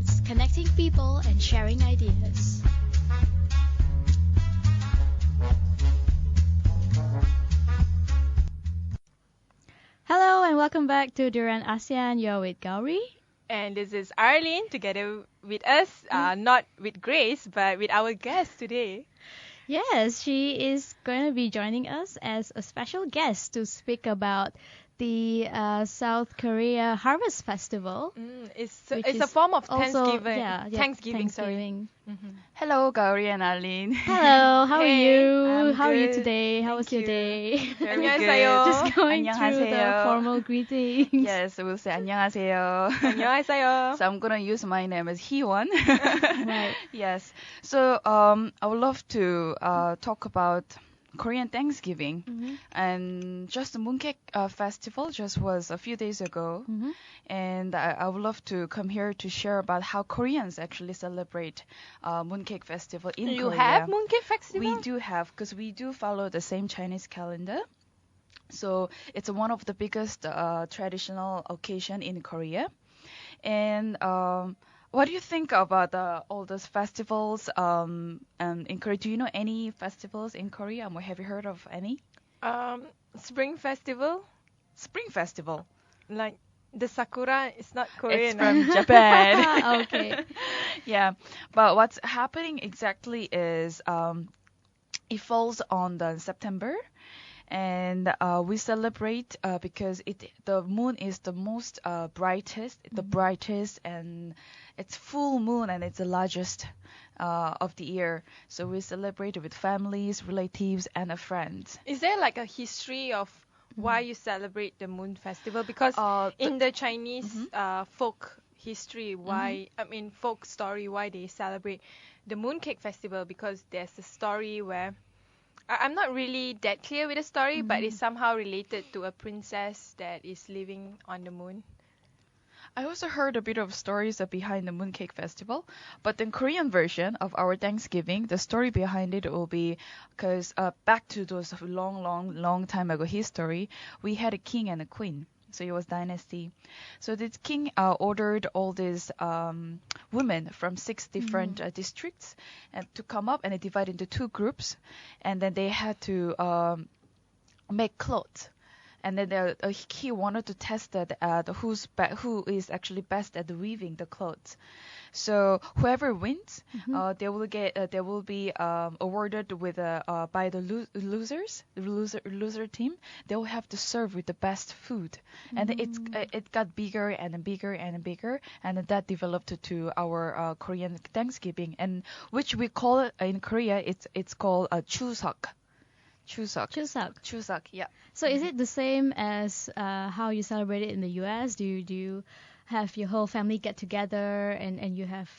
Insights, connecting people and sharing ideas. Hello and welcome back to Duran ASEAN. You're with Gowri. And this is Arlene together with us, not with Grace, but with our guest today. Yes, she is going to be joining us as a special guest to speak about the South Korea Harvest Festival. It's a form of Thanksgiving. Thanksgiving. Sorry. Mm-hmm. Hello, Gowri and Arlene. Hello, how are you? I'm How are you good. today? How was Thank your you. day? Very 안녕하세요. good. Just going through the 안녕하세요. formal greetings. Yes, we'll say 안녕하세요. 안녕하세요. So I'm gonna use my name as Hiwon. Right. Yes. So I would love to talk about Korean Thanksgiving, and just the Mooncake Festival just was a few days ago, and I would love to come here to share about how Koreans actually celebrate Mooncake Festival in You Korea. have Mooncake Festival? We do have, because we do follow the same Chinese calendar. So it's one of the biggest traditional occasion in Korea. And what do you think about all those festivals in Korea? Do you know any festivals in Korea? Or have you heard of any? Spring Festival, Spring Festival. like the Sakura, it's not Korean. It's from Japan. Okay. Yeah, but what's happening exactly is it falls on the September, and we celebrate because the moon is the most brightest, and it's full moon, and it's the largest of the year. So we celebrate it with families, relatives, and friends. Is there like a history of why you celebrate the Moon Festival? Because in the Chinese folk history, folk story, why they celebrate the Mooncake Festival, because there's a story where I'm not really that clear with the story, but it's somehow related to a princess that is living on the moon. I also heard a bit of stories behind the Mooncake Festival, but the Korean version of our Thanksgiving, the story behind it will be because back to those long time ago history, we had a king and a queen. So it was dynasty. So this king ordered all these women from 6 different districts and to come up and divide into 2 groups, and then they had to make clothes. And then he wanted to test that who is actually best at weaving the clothes. So whoever wins, they will be awarded with by the loser team. They will have to serve with the best food, and it got bigger and bigger and bigger, and that developed to our Korean Thanksgiving, and which we call it in Korea. It's called Chuseok. Chuseok, yeah. So is it the same as how you celebrate it in the US? Do you have your whole family get together and you have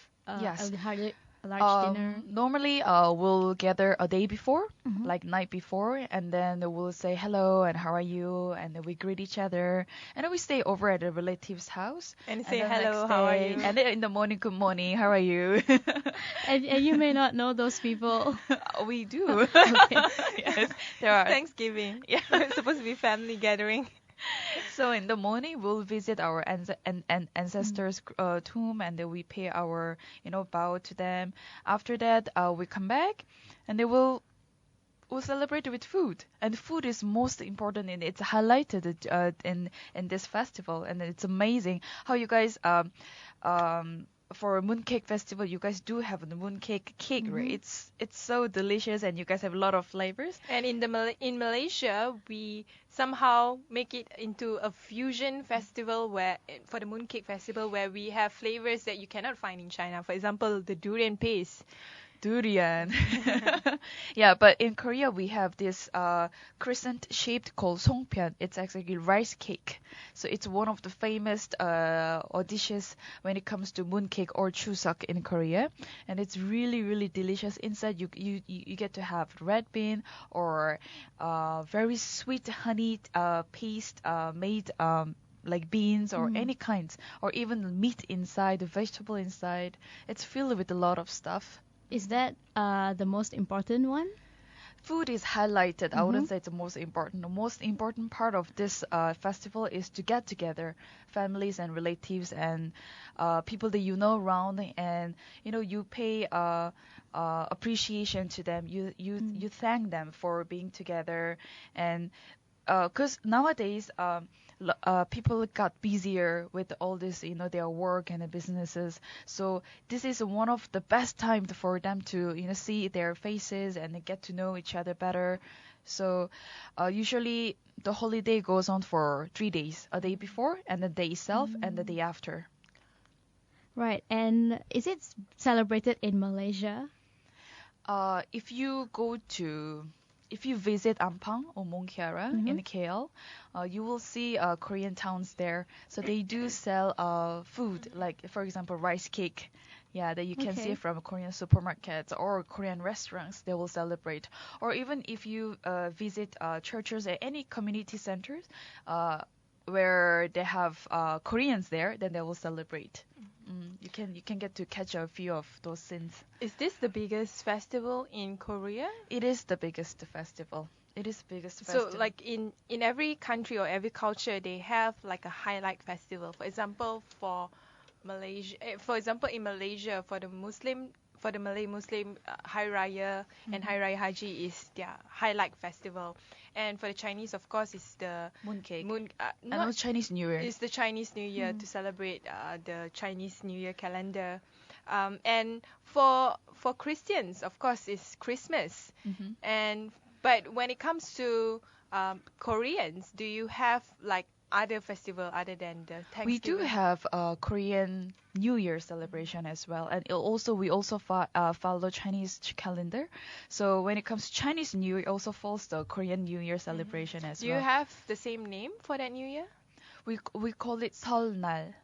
Yes. a large dinner? Normally, we'll gather a day before, like night before, and then we'll say hello and how are you, and then we greet each other, and then we stay over at a relative's house And say then hello, next how are day- you? And then in the morning, good morning, how are you? And you may not know those people. We do. Yes, there are. Thanksgiving. Yeah. It's supposed to be family gathering. So in the morning, we'll visit our ancestors' tomb, and then we pay our, bow to them. After that, we come back, and we'll celebrate with food. And food is most important, and it's highlighted in this festival. And it's amazing how you guys for Mooncake Festival, you guys do have the mooncake cake, right? It's so delicious, and you guys have a lot of flavors. And in Malaysia, we somehow make it into a fusion festival for the Mooncake Festival, where we have flavors that you cannot find in China. For example, the durian paste. Durian. Yeah, but in Korea we have this crescent shaped called songpyeon. It's actually rice cake. So it's one of the famous dishes when it comes to mooncake or chuseok in Korea, and it's really really delicious. Inside you get to have red bean or very sweet honey paste made like beans or any kinds, or even meat inside, the vegetable inside. It's filled with a lot of stuff. Is that the most important one? Food is highlighted. I wouldn't say it's the most important. The most important part of this festival is to get together, families and relatives and people that you know around, and you pay appreciation to them. You thank them for being together, and because nowadays people got busier with all this, their work and the businesses. So this is one of the best times for them to, see their faces and get to know each other better. So usually the holiday goes on for 3 days, a day before and the day itself and the day after. Right. And is it celebrated in Malaysia? If you visit Ampang or Mongkiara in KL, you will see Korean towns there. So they do sell food, like for example rice cake, that you can see from Korean supermarkets or Korean restaurants. They will celebrate. Or even if you visit churches or any community centers where they have Koreans there, then they will celebrate. You can get to catch a few of those scenes. Is this the biggest festival in Korea? It is the biggest festival. It is the biggest festival. So like in every country or every culture, they have like a highlight festival. For example, in Malaysia, for the Malay Muslim, Hari Raya and Hari Raya Haji is their highlight festival. And for the Chinese, of course, is the mooncake. And Chinese New Year. It's the Chinese New Year to celebrate the Chinese New Year calendar. And for Christians, of course, it's Christmas. But when it comes to Koreans, do you have like other festival other than the Thanksgiving? We do have a Korean New Year celebration as well, and we also follow Chinese calendar. So when it comes to Chinese New Year, it also follows the Korean New Year celebration as well. Do you have the same name for that New Year? We call it 설날.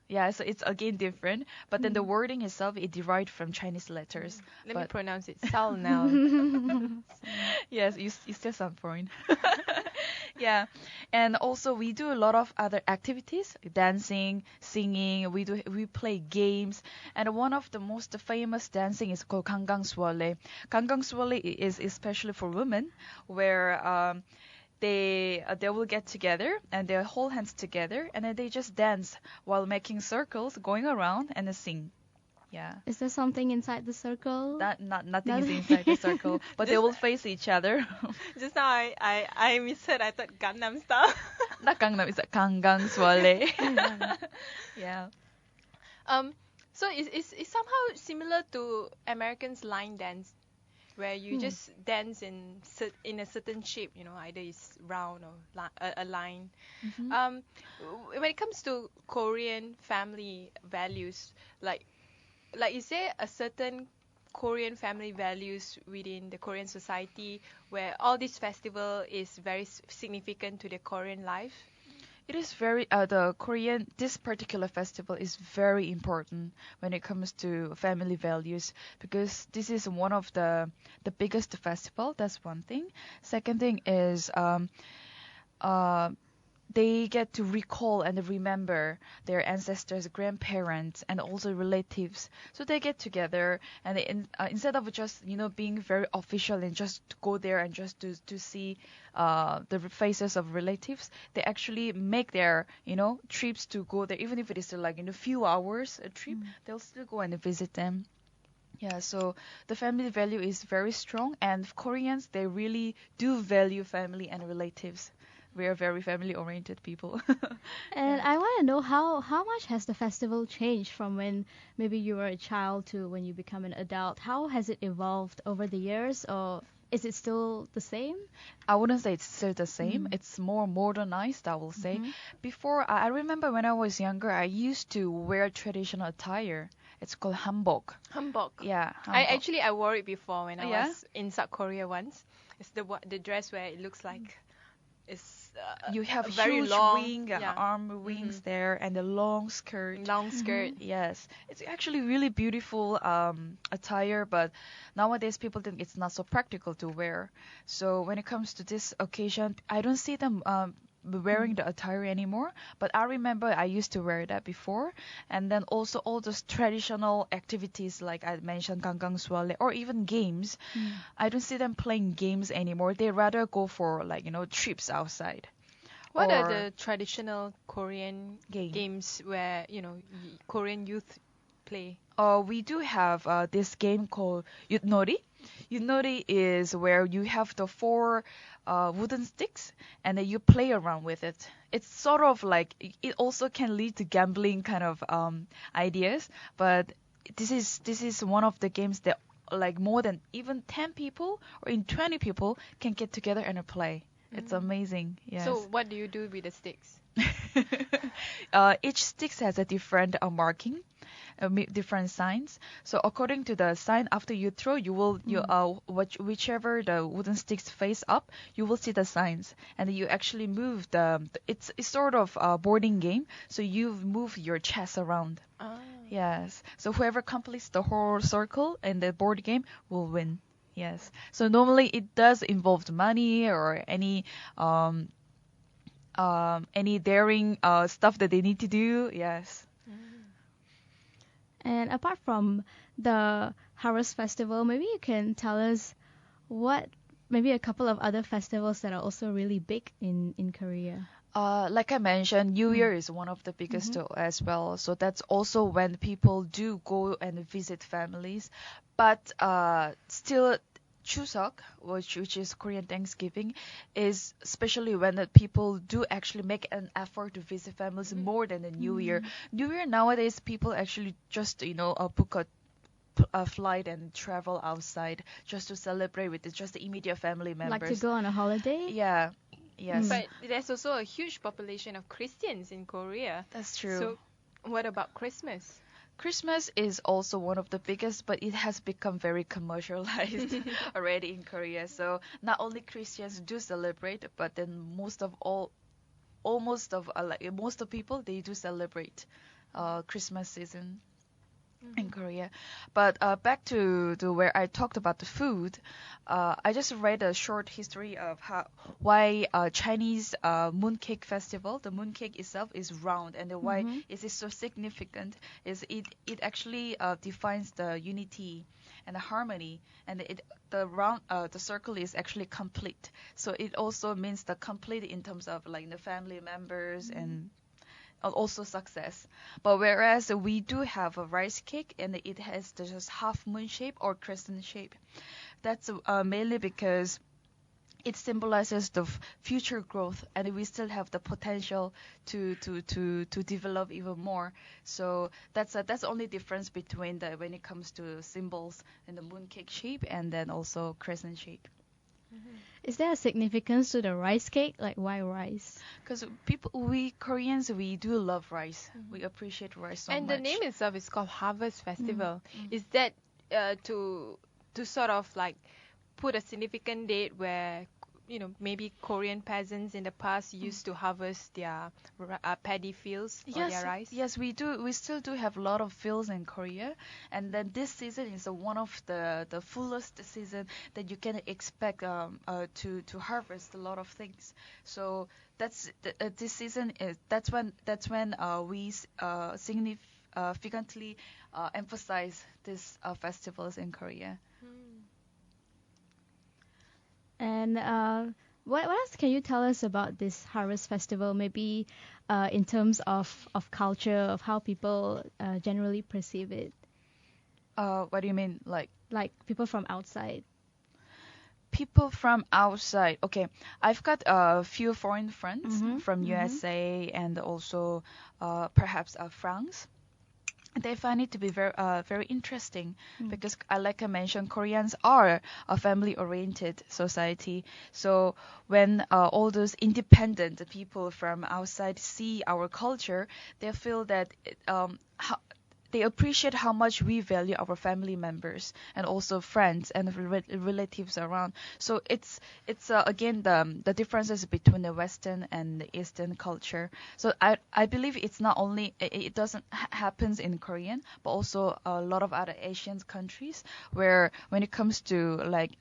Yeah, so it's again different, but then the wording itself it derived from Chinese letters. Let me pronounce it 설날. Yes, you still sound foreign. Yeah, and also we do a lot of other activities, dancing, singing. We play games, and one of the most famous dancing is called 강강수월래. 강강수월래 is especially for women, where they will get together and they hold hands together and then they just dance while making circles, going around and sing. Yeah. Is there something inside the circle? Nothing is inside the circle, but they will face each other. Just now I misheard. I thought Gangnam Style. Not Gangnam, it's 강강수월래. Yeah. So it's somehow similar to Americans' line dance, where you just dance in a certain shape, either it's round or a line. When it comes to Korean family values, like is there a certain Korean family values within the Korean society where all this festival is very significant to the Korean life? It is very this particular festival is very important when it comes to family values, because this is one of the biggest festival. That's one thing. Second thing is they get to recall and remember their ancestors, grandparents, and also relatives. So they get together and instead of just being very official and just to go there and just to see the faces of relatives, they actually make their trips to go there, even if it is like a few hours a trip. They'll still go and visit them. Yeah, so the family value is very strong, and Koreans, they really do value family and relatives. We are very family-oriented people. And I want to know how much has the festival changed from when maybe you were a child to when you become an adult? How has it evolved over the years, or is it still the same? I wouldn't say it's still the same. It's more modernized, I will say. Before, I remember when I was younger, I used to wear traditional attire. It's called hanbok. Hanbok. Yeah. Hanbok. I wore it before when I was in South Korea once. It's the dress where it looks like it's you have very huge long arm wings there, and a long skirt. Long skirt. Yes, it's actually really beautiful attire, but nowadays people think it's not so practical to wear. So when it comes to this occasion, I don't see them wearing the attire anymore. But I remember I used to wear that before. And then also all those traditional activities like I mentioned, Ganggang Suale, or even games. I don't see them playing games anymore. They rather go for like, trips outside. What are Or the traditional Korean games where, Korean youth play? We do have this game called Yutnori. Yutnori is where you have the four wooden sticks and then you play around with it. It's sort of like it also can lead to gambling kind of ideas, but this is one of the games that like more than even 10 people or in 20 people can get together and play. It's amazing. Yes. So what do you do with the sticks? Each stick has a different marking, different signs. So according to the sign, after you throw, whichever the wooden sticks face up, you will see the signs, and you actually move It's sort of a boarding game. So you move your chess around. Ah. Yes. So whoever completes the whole circle in the board game will win. Yes. So normally it does involve money or any daring stuff that they need to do. Yes. And apart from the Harvest Festival, maybe you can tell us maybe a couple of other festivals that are also really big in Korea. Like I mentioned, New Year is one of the biggest as well. So that's also when people do go and visit families. But still, Chuseok, which is Korean Thanksgiving, is especially when the people do actually make an effort to visit families more than the New Year. New Year nowadays, people actually just book a flight and travel outside just to celebrate with just the immediate family members. Like to go on a holiday? Yeah. Yes. But there's also a huge population of Christians in Korea. That's true. So what about Christmas? Christmas is also one of the biggest, but it has become very commercialized already in Korea. So not only Christians do celebrate, but then most of people, they do celebrate Christmas season in Korea. But back to where I talked about the food, I just read a short history of why Chinese mooncake festival, the mooncake itself is round, and why it is so significant is it actually defines the unity and the harmony, and the circle is actually complete. So it also means the complete in terms of like the family members and also success. But whereas we do have a rice cake and it has just half moon shape or crescent shape, that's mainly because it symbolizes the future growth, and we still have the potential to develop even more. So that's the only difference between when it comes to symbols in the mooncake shape and then also crescent shape. Is there a significance to the rice cake? Like why rice? Because we Koreans, we do love rice. We appreciate rice so much. And the name itself is called Harvest Festival. Is that to sort of like put a significant date where maybe Korean peasants in the past used to harvest their paddy fields or their rice? Yes, we do. We still do have a lot of fields in Korea, and then this season is one of the fullest season that you can expect to harvest a lot of things. So this season that's when we significantly emphasize these festivals in Korea. And what else can you tell us about this Harvest Festival? Maybe in terms of culture, of how people generally perceive it. What do you mean, like people from outside? People from outside. Okay, I've got a few foreign friends from USA and also perhaps France. They find it to be very interesting because, like I mentioned, Koreans are a family-oriented society. So when all those independent people from outside see our culture, they feel that they appreciate how much we value our family members and also friends and relatives around. So it's again the differences between the Western and the Eastern culture. So I believe it's not only it doesn't happens in Korean, but also a lot of other Asian countries where when it comes to like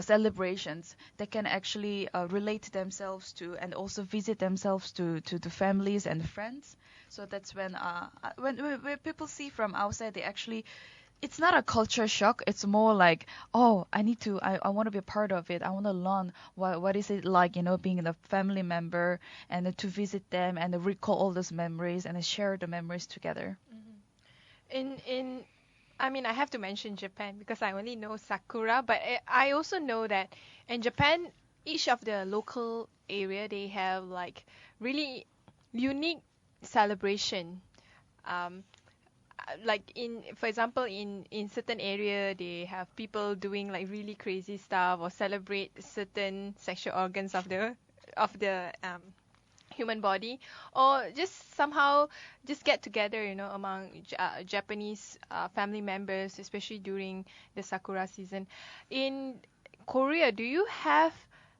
celebrations, they can actually relate themselves to and also visit themselves to the families and friends. So that's when people see from outside, they actually, it's not a culture shock. It's more like, oh, I want to be a part of it. I want to learn what is it like, being a family member, and to visit them and recall all those memories and share the memories together. In I mean, I have to mention Japan because I only know Sakura, but I also know that in Japan, each of the local area, they have like really unique celebration. Um, like for example, in certain area, they have people doing like really crazy stuff or celebrate certain sexual organs of the human body, or just somehow just get together, among Japanese family members, especially during the Sakura season. In Korea, do you have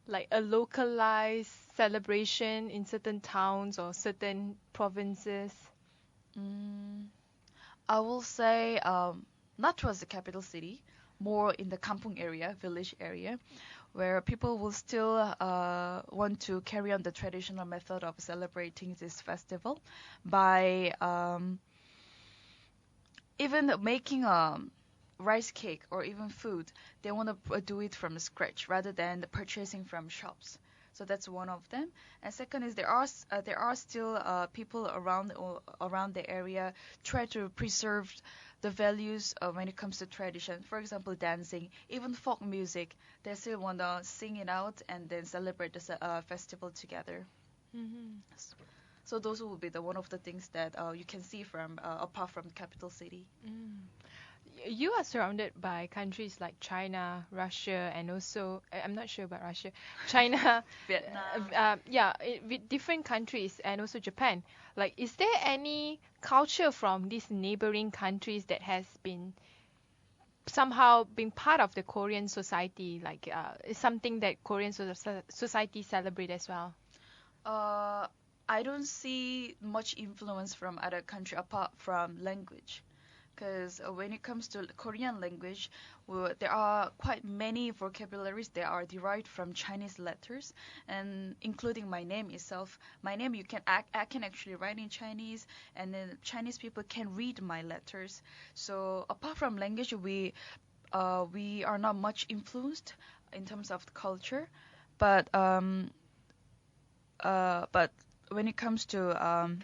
like a localized celebration in certain towns or certain provinces? Mm, I will say not towards the capital city, more in the kampung area, village area, where people will still want to carry on the traditional method of celebrating this festival by even making a rice cake or even food. They want to do it from scratch rather than purchasing from shops. So that's one of them. And second is there are still people around the area try to preserve the values when it comes to tradition. For example, dancing, even folk music. They still want to sing it out and then celebrate the festival together. Hmm. So those will be the one of the things that you can see from apart from the capital city. You are surrounded by countries like China, Russia, and also I'm not sure about Russia, China, Vietnam. with different countries, and also Japan. Like, is there any culture from these neighboring countries that has been somehow been part of the Korean society? Like, is something that Korean society celebrate as well? Uh, I don't see much influence from other country apart from language. Because when it comes to Korean language, there are quite many vocabularies that are derived from Chinese letters, and including my name itself. My name I can actually write in Chinese, and then Chinese people can read my letters. So apart from language, we are not much influenced in terms of the culture, but when it comes to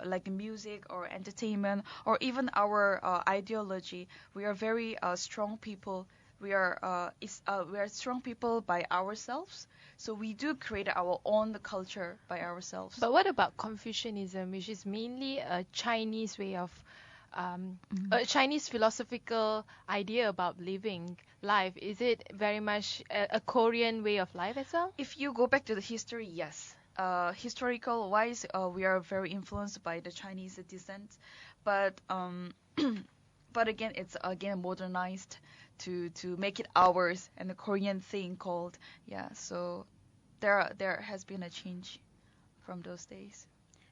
like music or entertainment or even our ideology, we are very strong people. We are strong people by ourselves. So we do create our own culture by ourselves. But what about Confucianism, which is mainly a Chinese way of a Chinese philosophical idea about living life? Is it very much a Korean way of life as well? If you go back to the history, yes. Historical wise, we are very influenced by the Chinese descent, but but again, it's again modernized to make it ours and the Korean thing called, yeah. So there has been a change from those days.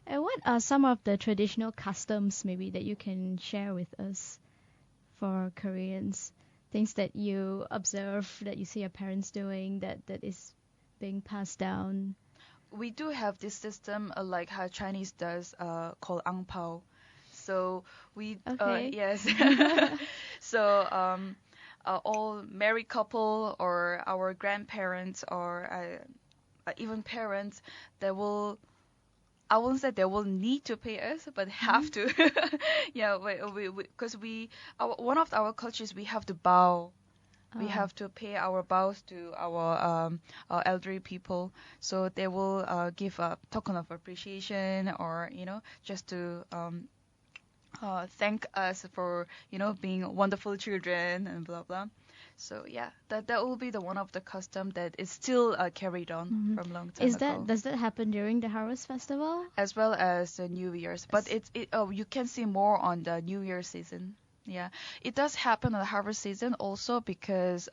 And what are some of the traditional customs maybe that you can share with us for Koreans? Things that you observe, that you see your parents doing, that is being passed down. We do have this system like how Chinese does called ang pao. So Okay. yes. So all married couple or our grandparents or even parents, they will, I won't say they will need to pay us, but have to. Yeah, because one of our cultures, we have to bow. We have to pay our bows to our elderly people, so they will give a token of appreciation, or just to thank us for being wonderful children and blah blah. So yeah, that will be the one of the custom that is still carried on from long time ago. Does that happen during the Harvest Festival? As well as the New Year's, but you can see more on the New Year season. Yeah, it does happen on the harvest season also because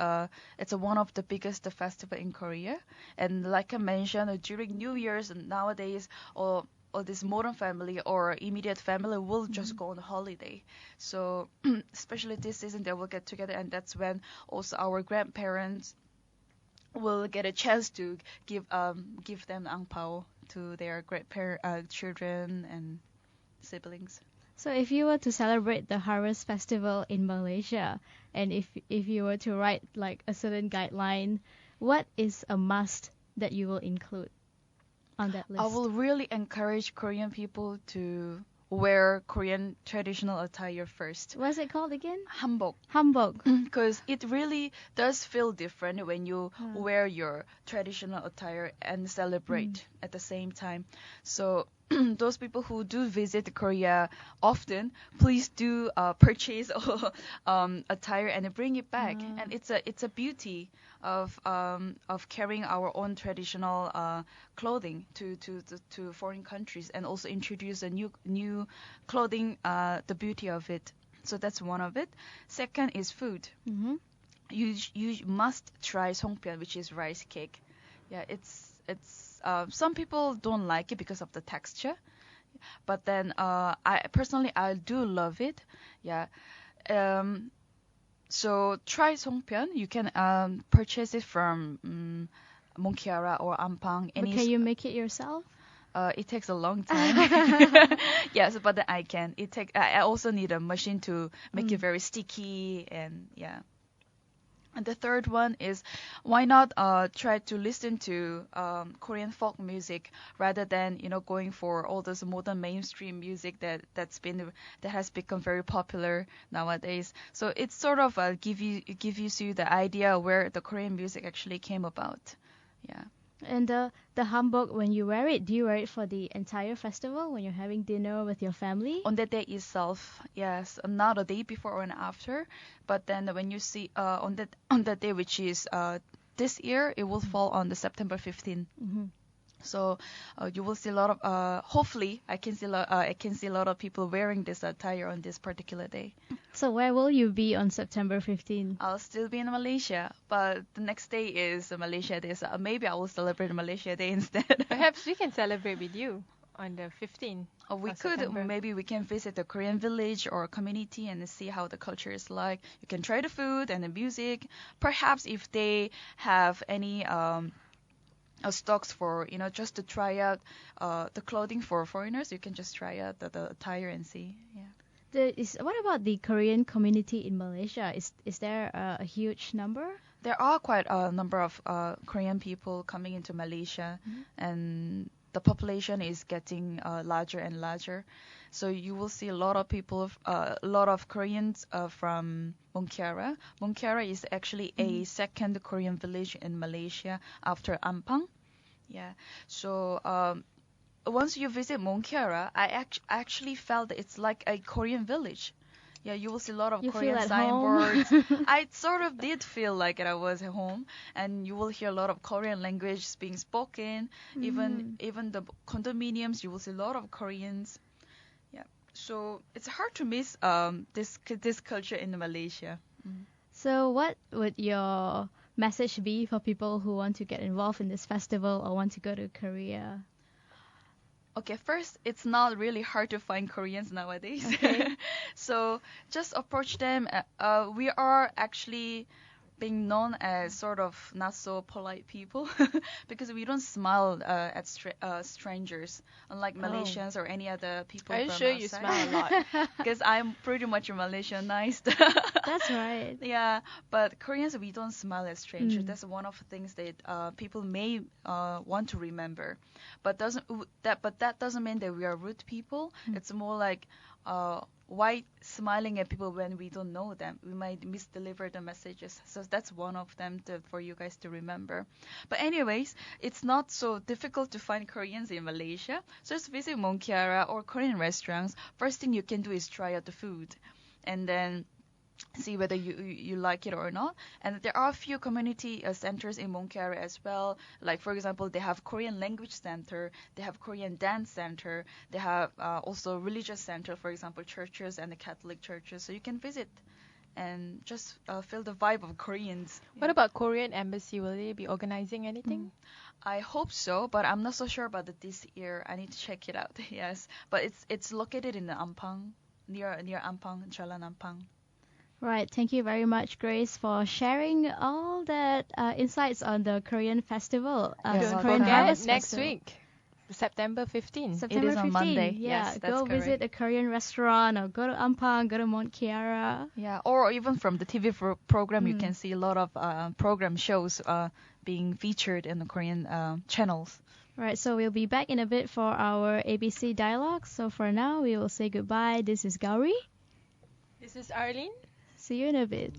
it's one of the biggest festival in Korea. And like I mentioned, during New Year's nowadays, or or this modern family or immediate family will just go on holiday. So especially this season, they will get together, and that's when also our grandparents will get a chance to give them ang pao to their children and siblings. So if you were to celebrate the Harvest Festival in Malaysia, and if you were to write like a certain guideline, what is a must that you will include on that list? I will really encourage Korean people to wear Korean traditional attire first. What's it called again? Hanbok. Hanbok. Because it really does feel different when you wear your traditional attire and celebrate at the same time. So those people who do visit Korea often, please do purchase attire and bring it back. And it's a beauty of carrying our own traditional clothing to foreign countries, and also introduce a new clothing, the beauty of it. So that's one of it. Second is food. You must try songpyeon, which is rice cake. Yeah, it's some people don't like it because of the texture, but then I personally do love it. Yeah. So try songpyeon. You can purchase it from Monkiara or Ampang. But can you make it yourself? It takes a long time. Yes, but then I can. I also need a machine to make it very sticky, and yeah. And the third one is, why not try to listen to Korean folk music rather than going for all this modern mainstream music that has become very popular nowadays. So it's sort of gives you the idea where the Korean music actually came about. Yeah. And the hanbok, when you wear it, do you wear it for the entire festival when you're having dinner with your family? On the day itself, yes, not a day before or an after. But then when you see on that day, which is this year, it will fall on the September 15th. So you will see a lot of hopefully I can see a lot of people wearing this attire on this particular day. So where will you be on September 15th? I'll still be in Malaysia, but the next day is Malaysia Day, so maybe I will celebrate Malaysia Day instead. Perhaps we can celebrate with you on the 15th. Or we could, September. maybe we can visit a Korean village or community and see how the culture is like. You can try the food and the music. Perhaps if they have any stocks for just to try out the clothing for foreigners, you can just try out the attire and see. Yeah. What about the Korean community in Malaysia? Is there a huge number? There are quite a number of Korean people coming into Malaysia, and the population is getting larger and larger. So you will see a lot of people, a lot of Koreans from Monkiara. Monkiara is actually a second Korean village in Malaysia after Ampang. Yeah. So once you visit Monkiara, I actually felt that it's like a Korean village. Yeah, you will see a lot of Korean signboards. I sort of did feel like I was at home, and you will hear a lot of Korean language being spoken. Even the condominiums, you will see a lot of Koreans. Yeah, so it's hard to miss this culture in Malaysia. So what would your message be for people who want to get involved in this festival or want to go to Korea? Okay, first, it's not really hard to find Koreans nowadays. Okay. So just approach them. We are actually being known as sort of not so polite people because we don't smile at strangers, unlike Malaysians or any other people Are you from sure outside. you smile a lot? Because I'm pretty much Malaysianized. That's right. Yeah, but Koreans, we don't smile at strangers. That's one of the things that people may want to remember. But that doesn't mean that we are rude people. It's more like why smiling at people when we don't know them? We might misdeliver the messages. So that's one of them for you guys to remember. But anyways, it's not so difficult to find Koreans in Malaysia. So just visit Monkiara or Korean restaurants. First thing you can do is try out the food, and then see whether you like it or not. And there are a few community centers in Monkiara as well. Like, for example, they have Korean language center, they have Korean dance center, they have also religious center, for example, churches and the Catholic churches. So you can visit. and just feel the vibe of Koreans. What about Korean embassy? Will they be organizing anything? I hope so, but I'm not so sure about it this year. I need to check it out. Yes, but it's located in Ampang, near Ampang, Jalan Ampang. Right. Thank you very much, Grace, for sharing all that insights on the Korean festival. Yes, Don't Korean forget, Harvest next Festival. week, September 15th. September It is on 15th. Monday. Yeah, Yes, that's go visit correct. a Korean restaurant or go to Ampang, go to Mont Kiara. Yeah, or even from the TV program, you can see a lot of program shows being featured in the Korean channels. Right, so we'll be back in a bit for our ABC dialogue. So for now, we will say goodbye. This is Gowri. This is Arlene. See you in a bit.